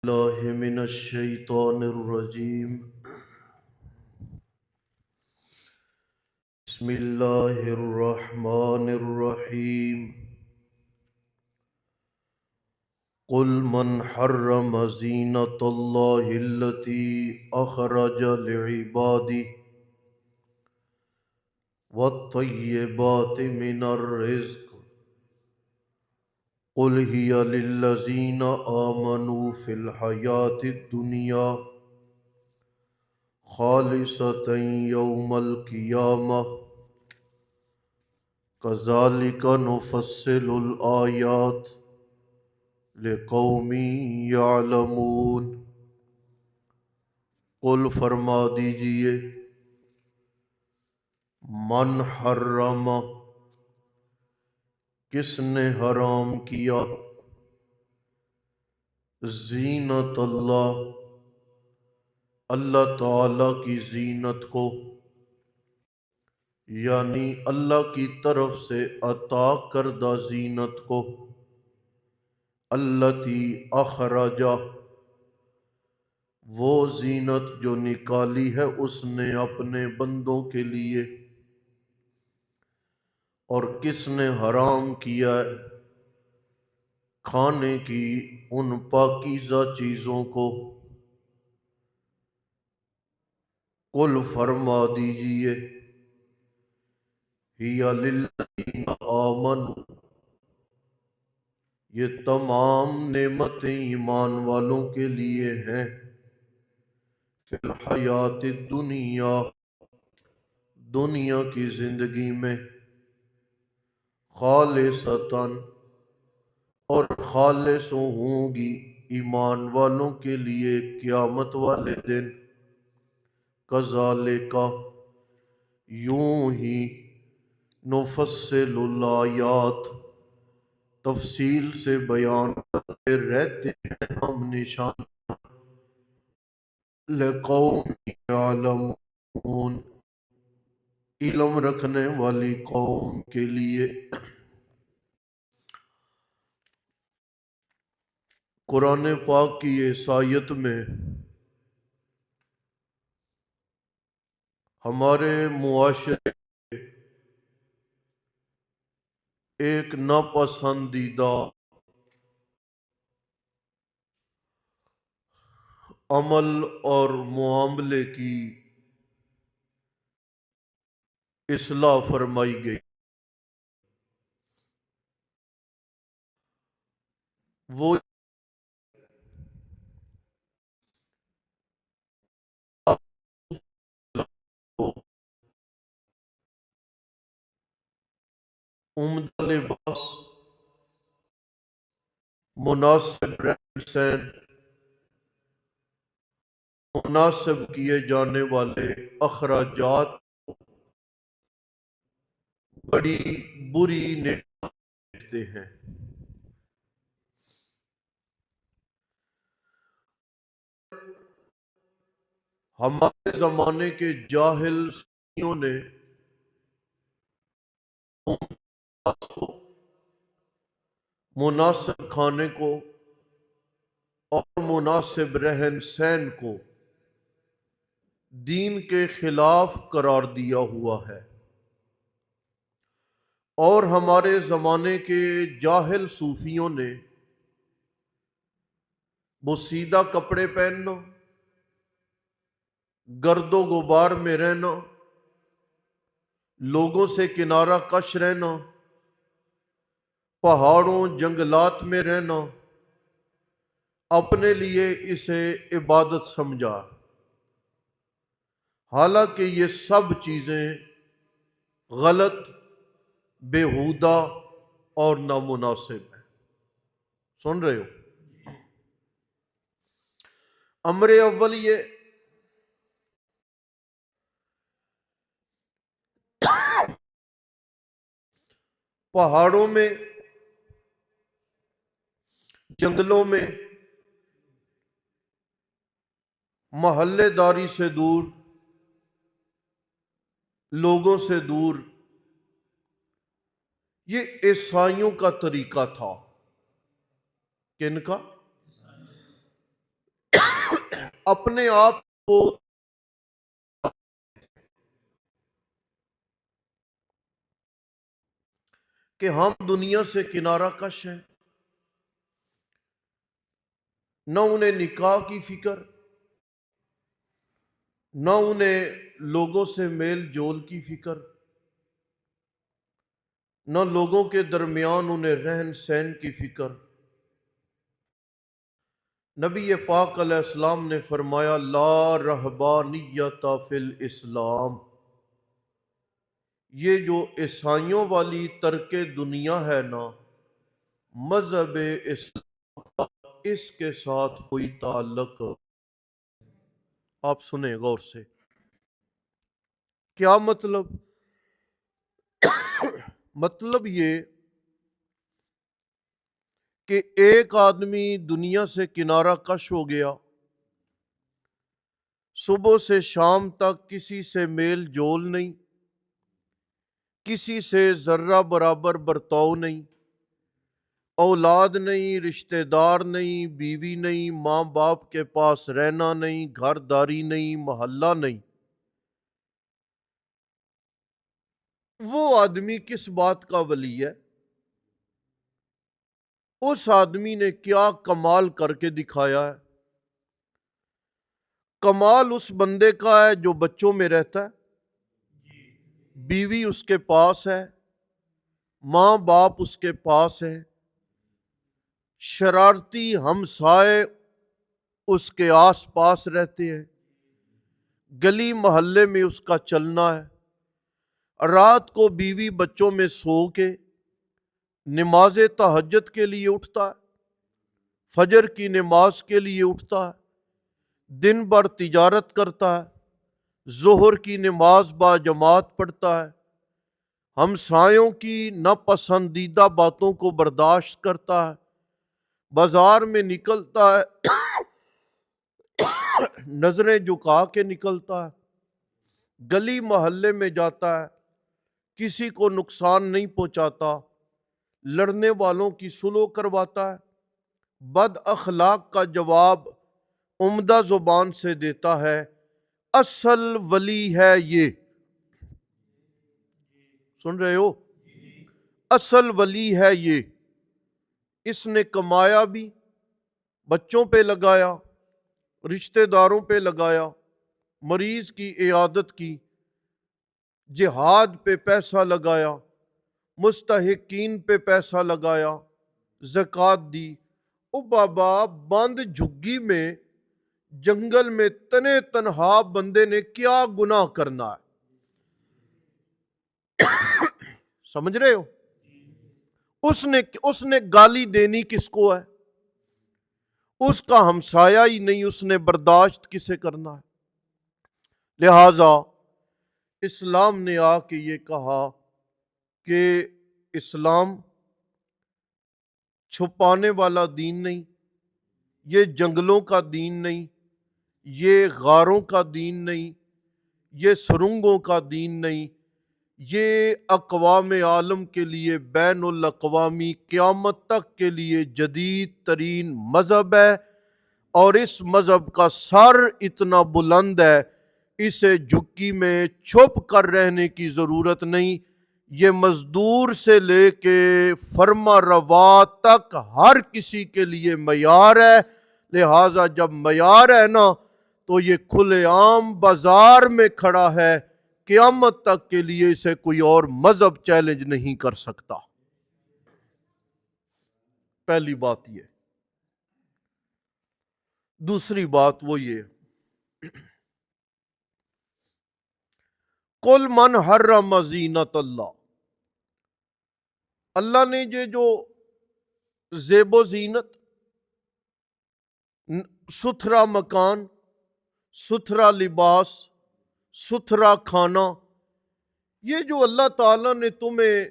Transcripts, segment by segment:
الله من الشيطان الرجيم. بسم الله الرحمن الرحيم. قل من حرم زينة الله التي أخرج لعباده والطيبات من الرزق قل هي للذين آمنوا في الحياة الدنيا خالصة يوم القيامة كذلك نفصل الآيات لقوم يعلمون. قل فرما دیجئے من حرم، کس نے حرام کیا، زینت اللہ، اللہ تعالی کی زینت کو، یعنی اللہ کی طرف سے عطا کردہ زینت کو، التی اخرجہ، وہ زینت جو نکالی ہے اس نے اپنے بندوں کے لیے، اور کس نے حرام کیا ہے کھانے کی ان پاکیزہ چیزوں کو. قل فرما دیجئے ہی للذین آمنوا، یہ تمام نعمتیں ایمان والوں کے لیے ہیں، فی الحیات الدنیا، دنیا کی زندگی میں، خالصتاً، اور خالص ہوں گی ایمان والوں کے لیے قیامت والے دن، کذالک، یوں ہی، نفصل الآیات، تفصیل سے بیان کرتے رہتے ہیں ہم نشان، لقوم یعلمون، علم رکھنے والی قوم کے لیے. قرآن پاک کی اس آیت میں ہمارے معاشرے ایک ناپسندیدہ عمل اور معاملے کی اصلاح فرمائی گئی. وہ عمدہ لباس، مناسب رہن سہن، مناسب کیے جانے والے اخراجات بڑی بری نگاہ دیکھتے ہیں. ہمارے زمانے کے جاہل سنیوں نے مناسب کھانے کو اور مناسب رہن سہن کو دین کے خلاف قرار دیا ہوا ہے، اور ہمارے زمانے کے جاہل صوفیوں نے بوسیدہ کپڑے پہننا، گرد و غبار میں رہنا، لوگوں سے کنارہ کش رہنا، پہاڑوں جنگلات میں رہنا، اپنے لیے اسے عبادت سمجھا، حالانکہ یہ سب چیزیں غلط، بیہودہ اور نامناسب ہیں. سن رہے ہو؟ امر اول یہ پہاڑوں میں، جنگلوں میں، محلے داری سے دور، لوگوں سے دور، یہ عیسائیوں کا طریقہ تھا. کن کا؟ اپنے آپ کو کہ ہم دنیا سے کنارہ کش ہیں، نہ انہیں نکاح کی فکر، نہ انہیں لوگوں سے میل جول کی فکر، نہ لوگوں کے درمیان انہیں رہن سہن کی فکر۔ نبی پاک علیہ السلام نے فرمایا لا رہبانیت فی الاسلام، یہ جو عیسائیوں والی ترک دنیا ہے نا، مذہب اسلام کا اس کے ساتھ کوئی تعلق۔ آپ سنیں غور سے، کیا مطلب؟ مطلب یہ کہ ایک آدمی دنیا سے کنارہ کش ہو گیا، صبح سے شام تک کسی سے میل جول نہیں، کسی سے ذرہ برابر برتاؤ نہیں، اولاد نہیں، رشتہ دار نہیں، بیوی نہیں، ماں باپ کے پاس رہنا نہیں، گھر داری نہیں، محلہ نہیں۔ وہ آدمی کس بات کا ولی ہے؟ اس آدمی نے کیا کمال کر کے دکھایا ہے؟ کمال اس بندے کا ہے جو بچوں میں رہتا ہے، بیوی اس کے پاس ہے، ماں باپ اس کے پاس ہے، شرارتی ہمسائے اس کے آس پاس رہتے ہیں، گلی محلے میں اس کا چلنا ہے، رات کو بیوی بچوں میں سو کے نماز تہجد کے لیے اٹھتا ہے، فجر کی نماز کے لیے اٹھتا ہے، دن بھر تجارت کرتا ہے، ظہر کی نماز با جماعت پڑھتا ہے، ہمسایوں کی ناپسندیدہ باتوں کو برداشت کرتا ہے، بازار میں نکلتا ہے نظریں جھکا کے نکلتا ہے، گلی محلے میں جاتا ہے، کسی کو نقصان نہیں پہنچاتا، لڑنے والوں کی صلح کرواتا ہے، بد اخلاق کا جواب عمدہ زبان سے دیتا ہے۔ اصل ولی ہے یہ، سن رہے ہو؟ اصل ولی ہے یہ۔ اس نے کمایا بھی، بچوں پہ لگایا، رشتہ داروں پہ لگایا، مریض کی عیادت کی، جہاد پہ پیسہ لگایا، مستحقین پہ پیسہ لگایا، زکوٰۃ دی۔ او بابا، بند جھگی میں جنگل میں تنے تنہا بندے نے کیا گناہ کرنا ہے؟ سمجھ رہے ہو؟ اس نے گالی دینی کس کو ہے؟ اس کا ہمسایہ ہی نہیں، اس نے برداشت کسے کرنا ہے؟ لہذا اسلام نے آ کے یہ کہا کہ اسلام چھپانے والا دین نہیں، یہ جنگلوں کا دین نہیں، یہ غاروں کا دین نہیں، یہ سرنگوں کا دین نہیں، یہ اقوام عالم کے لیے بین الاقوامی قیامت تک کے لیے جدید ترین مذہب ہے، اور اس مذہب کا سر اتنا بلند ہے، اسے جھکی میں چھپ کر رہنے کی ضرورت نہیں۔ یہ مزدور سے لے کے فرما روا تک ہر کسی کے لیے معیار ہے، لہٰذا جب معیار ہے نا تو یہ کھلے عام بازار میں کھڑا ہے، قیامت تک کے لیے اسے کوئی اور مذہب چیلنج نہیں کر سکتا۔ پہلی بات یہ۔ دوسری بات وہ یہ، کل من حرم زینت اللہ، اللہ نے یہ جو زیب و زینت، ستھرا مکان، ستھرا لباس، ستھرا کھانا، یہ جو اللہ تعالیٰ نے تمہیں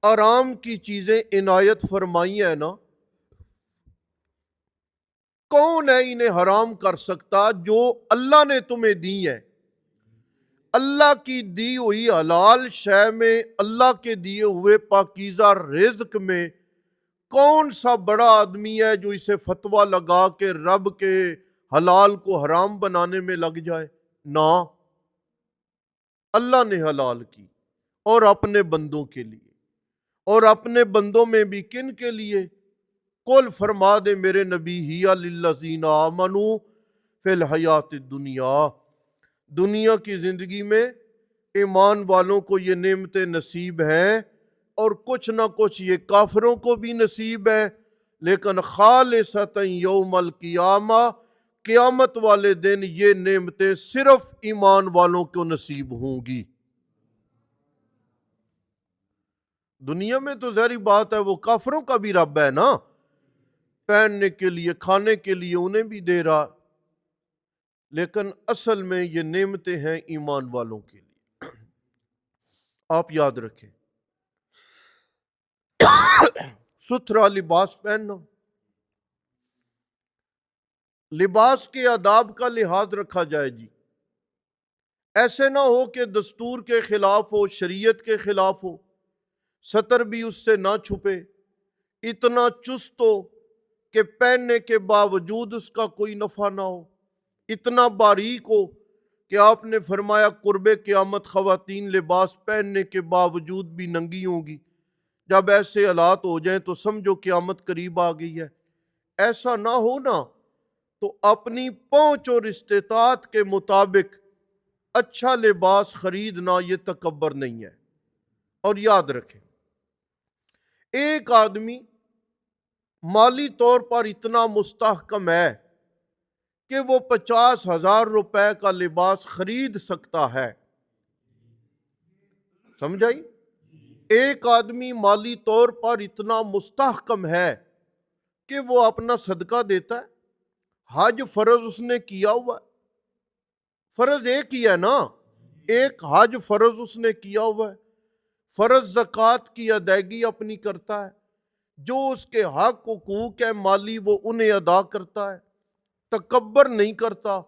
آرام کی چیزیں عنایت فرمائی ہیں نا، کون ہے انہیں حرام کر سکتا؟ جو اللہ نے تمہیں دی ہے، اللہ کی دی ہوئی حلال شے میں، اللہ کے دیے ہوئے پاکیزہ رزق میں کون سا بڑا آدمی ہے جو اسے فتویٰ لگا کے رب کے حلال کو حرام بنانے میں لگ جائے، نہ، اللہ نے حلال کی اور اپنے بندوں کے لیے، اور اپنے بندوں میں بھی کن کے لیے؟ قل فرما دے میرے نبی، ہی للذین آمنوا فی الحیات الدنیا، دنیا کی زندگی میں ایمان والوں کو یہ نعمتیں نصیب ہیں، اور کچھ نہ کچھ یہ کافروں کو بھی نصیب ہے، لیکن خالصۃ یوم القیامہ، قیامت والے دن یہ نعمتیں صرف ایمان والوں کو نصیب ہوں گی۔ دنیا میں تو ظاہری بات ہے وہ کافروں کا بھی رب ہے نا، پہننے کے لیے، کھانے کے لیے انہیں بھی دے رہا، لیکن اصل میں یہ نعمتیں ہیں ایمان والوں کے لیے۔ آپ یاد رکھیں، ستھرا لباس پہننا، لباس کے آداب کا لحاظ رکھا جائے جی، ایسے نہ ہو کہ دستور کے خلاف ہو، شریعت کے خلاف ہو، سطر بھی اس سے نہ چھپے، اتنا چست ہو کہ پہننے کے باوجود اس کا کوئی نفع نہ ہو، اتنا باریک ہو کہ آپ نے فرمایا قرب قیامت خواتین لباس پہننے کے باوجود بھی ننگی ہوں گی، جب ایسے حالات ہو جائیں تو سمجھو قیامت قریب آ گئی ہے۔ ایسا نہ ہو نا تو اپنی پہنچ اور استطاعت کے مطابق اچھا لباس خریدنا یہ تکبر نہیں ہے۔ اور یاد رکھیں، ایک آدمی مالی طور پر اتنا مستحکم ہے کہ وہ 50,000 روپے کا لباس خرید سکتا ہے، سمجھائی؟ ایک آدمی مالی طور پر اتنا مستحکم ہے کہ وہ اپنا صدقہ دیتا ہے، حج فرض اس نے کیا ہوا ہے، فرض ایک ہی ہے نا، ایک حج فرض اس نے کیا ہوا ہے، فرض زکوٰۃ کی ادائیگی اپنی کرتا ہے، جو اس کے حق حقوق ہے مالی وہ انہیں ادا کرتا ہے، تکبر نہیں کرتا،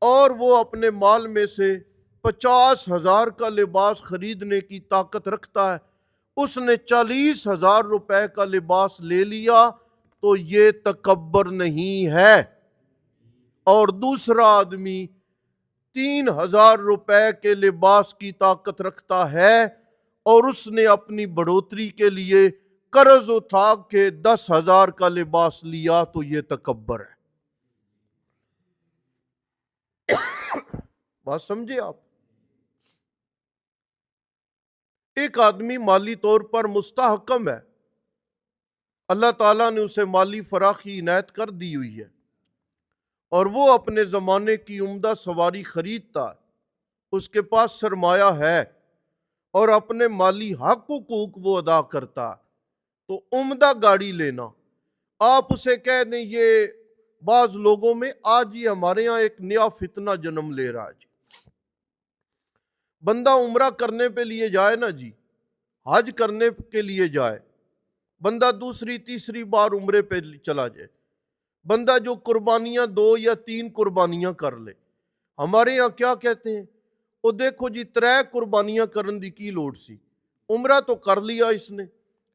اور وہ اپنے مال میں سے 50,000 کا لباس خریدنے کی طاقت رکھتا ہے، اس نے 40,000 روپے کا لباس لے لیا تو یہ تکبر نہیں ہے۔ اور دوسرا آدمی 3,000 روپے کے لباس کی طاقت رکھتا ہے اور اس نے اپنی بڑھوتری کے لیے قرض اٹھا کے 10,000 کا لباس لیا تو یہ تکبر ہے۔ بات سمجھے آپ؟ ایک آدمی مالی طور پر مستحکم ہے، اللہ تعالیٰ نے اسے مالی فراخی عنایت کر دی ہوئی ہے، اور وہ اپنے زمانے کی عمدہ سواری خریدتا ہے، اس کے پاس سرمایہ ہے اور اپنے مالی حق حقوق وہ ادا کرتا ہے، تو عمدہ گاڑی لینا، آپ اسے کہہ دیں، یہ بعض لوگوں میں آج یہ ہمارے ہاں ایک نیا فتنہ جنم لے رہا ہے جی، بندہ عمرہ کرنے پہ لیے جائے نا جی، حج کرنے کے لیے جائے، بندہ دوسری تیسری بار عمرے پہ چلا جائے، بندہ جو قربانیاں 2 یا 3 قربانیاں کر لے، ہمارے ہاں کیا کہتے ہیں، وہ دیکھو جی 3 قربانیاں کرن دی کی لوڑ سی، عمرہ تو کر لیا اس نے،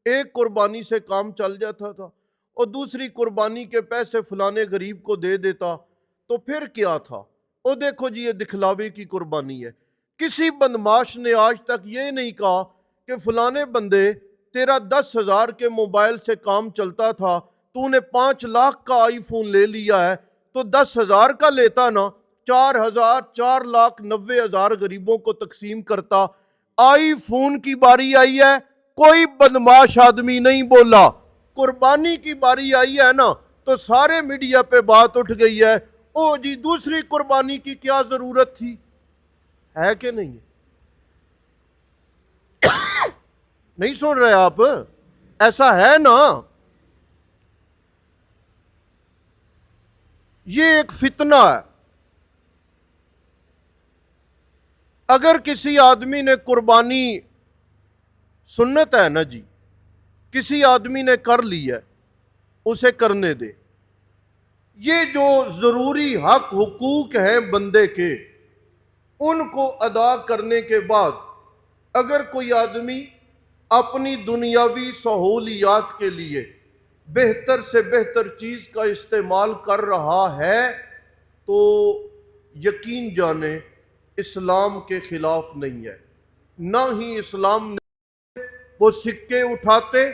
ایک قربانی سے کام چل جاتا تھا، اور دوسری قربانی کے پیسے فلانے غریب کو دے دیتا تو پھر کیا تھا، وہ دیکھو جی یہ دکھلاوے کی قربانی ہے۔ کسی بدمعاش نے آج تک یہ نہیں کہا کہ فلانے بندے تیرا 10,000 کے موبائل سے کام چلتا تھا، تو نے 5 لاکھ کا آئی فون لے لیا ہے، تو 10,000 کا لیتا نا، 4,90,000 غریبوں کو تقسیم کرتا۔ آئی فون کی باری آئی ہے، کوئی بدمعاش آدمی نہیں بولا، قربانی کی باری آئی ہے نا تو سارے میڈیا پہ بات اٹھ گئی ہے، او جی دوسری قربانی کی کیا ضرورت تھی، ہے کہ نہیں ہے؟ نہیں سن رہے آپ؟ ایسا ہے نا، یہ ایک فتنہ ہے۔ اگر کسی آدمی نے قربانی سنت ہے نا جی، کسی آدمی نے کر لی ہے، اسے کرنے دے، یہ جو ضروری حق حقوق ہیں بندے کے، ان کو ادا کرنے کے بعد اگر کوئی آدمی اپنی دنیاوی سہولیات کے لیے بہتر سے بہتر چیز کا استعمال کر رہا ہے تو یقین جانے اسلام کے خلاف نہیں ہے، نہ ہی اسلام نے وہ سکے اٹھاتے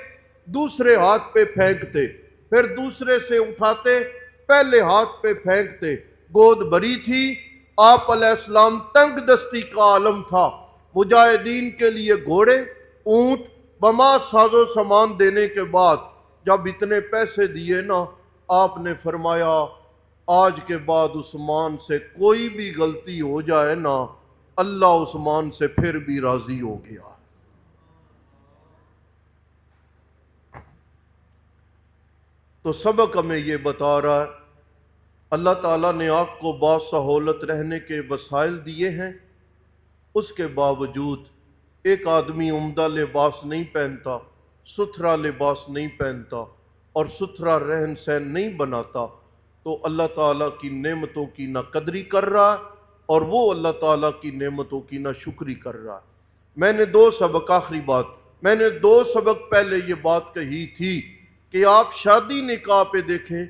دوسرے ہاتھ پہ پھینکتے، پھر دوسرے سے اٹھاتے پہلے ہاتھ پہ پھینکتے۔ گود بری تھی، آپ علیہ السلام تنگ دستی کا عالم تھا، مجاہدین کے لیے گھوڑے، اونٹ، بما ساز و سامان دینے کے بعد جب اتنے پیسے دیے نا، آپ نے فرمایا آج کے بعد عثمان سے کوئی بھی غلطی ہو جائے نا، اللہ عثمان سے پھر بھی راضی ہو گیا۔ تو سبق ہمیں یہ بتا رہا ہے، اللہ تعالیٰ نے آپ کو باسہولت رہنے کے وسائل دیے ہیں، اس کے باوجود ایک آدمی عمدہ لباس نہیں پہنتا، ستھرا لباس نہیں پہنتا اور ستھرا رہن سہن نہیں بناتا، تو اللہ تعالیٰ کی نعمتوں کی نہ قدری کر رہا اور وہ اللہ تعالیٰ کی نعمتوں کی نہ شکری کر رہا۔ میں نے آخری بات، میں نے 2 سبق پہلے یہ بات کہی تھی کہ آپ شادی نکاح پہ دیکھیں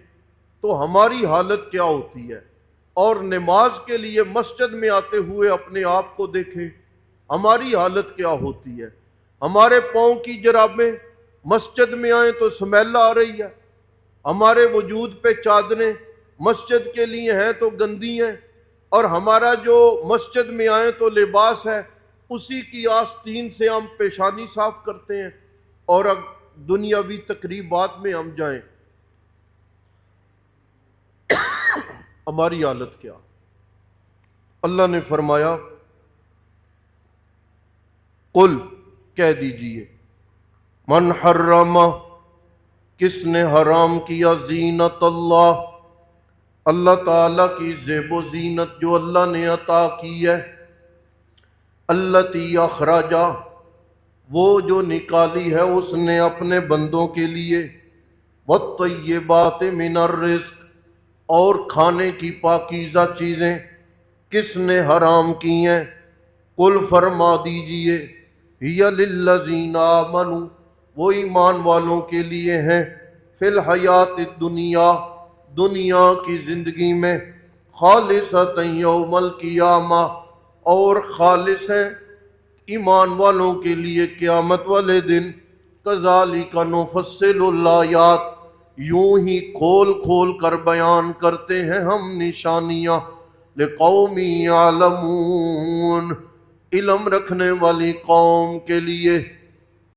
تو ہماری حالت کیا ہوتی ہے، اور نماز کے لیے مسجد میں آتے ہوئے اپنے آپ کو دیکھیں ہماری حالت کیا ہوتی ہے۔ ہمارے پاؤں کی جرابیں مسجد میں آئیں تو سمیل آ رہی ہے، ہمارے وجود پہ چادریں مسجد کے لیے ہیں تو گندی ہیں، اور ہمارا جو مسجد میں آئیں تو لباس ہے اسی کی آستین سے ہم پیشانی صاف کرتے ہیں، اور دنیاوی تقریبات میں ہم جائیں ہماری حالت کیا۔ اللہ نے فرمایا قل کہہ دیجئے، من حرم کس نے حرام کیا زینت اللہ، اللہ تعالیٰ کی زیب و زینت جو اللہ نے عطا کی ہے، التی اخرجا وہ جو نکالی ہے اس نے اپنے بندوں کے لیے، والطیبات من الرزق اور کھانے کی پاکیزہ چیزیں کس نے حرام کی ہیں، قل فرما دیجئے ہی للذین آمنوا وہ ایمان والوں کے لیے ہیں، فی الحیات الدنیا دنیا کی زندگی میں، خالصۃ یوم القیامہ اور خالص ہیں ایمان والوں کے لیے قیامت والے دن، کذالک نفصل الآیات یوں ہی کھول کھول کر بیان کرتے ہیں ہم نشانیاں، لقوم یعلمون علم رکھنے والی قوم کے لیے۔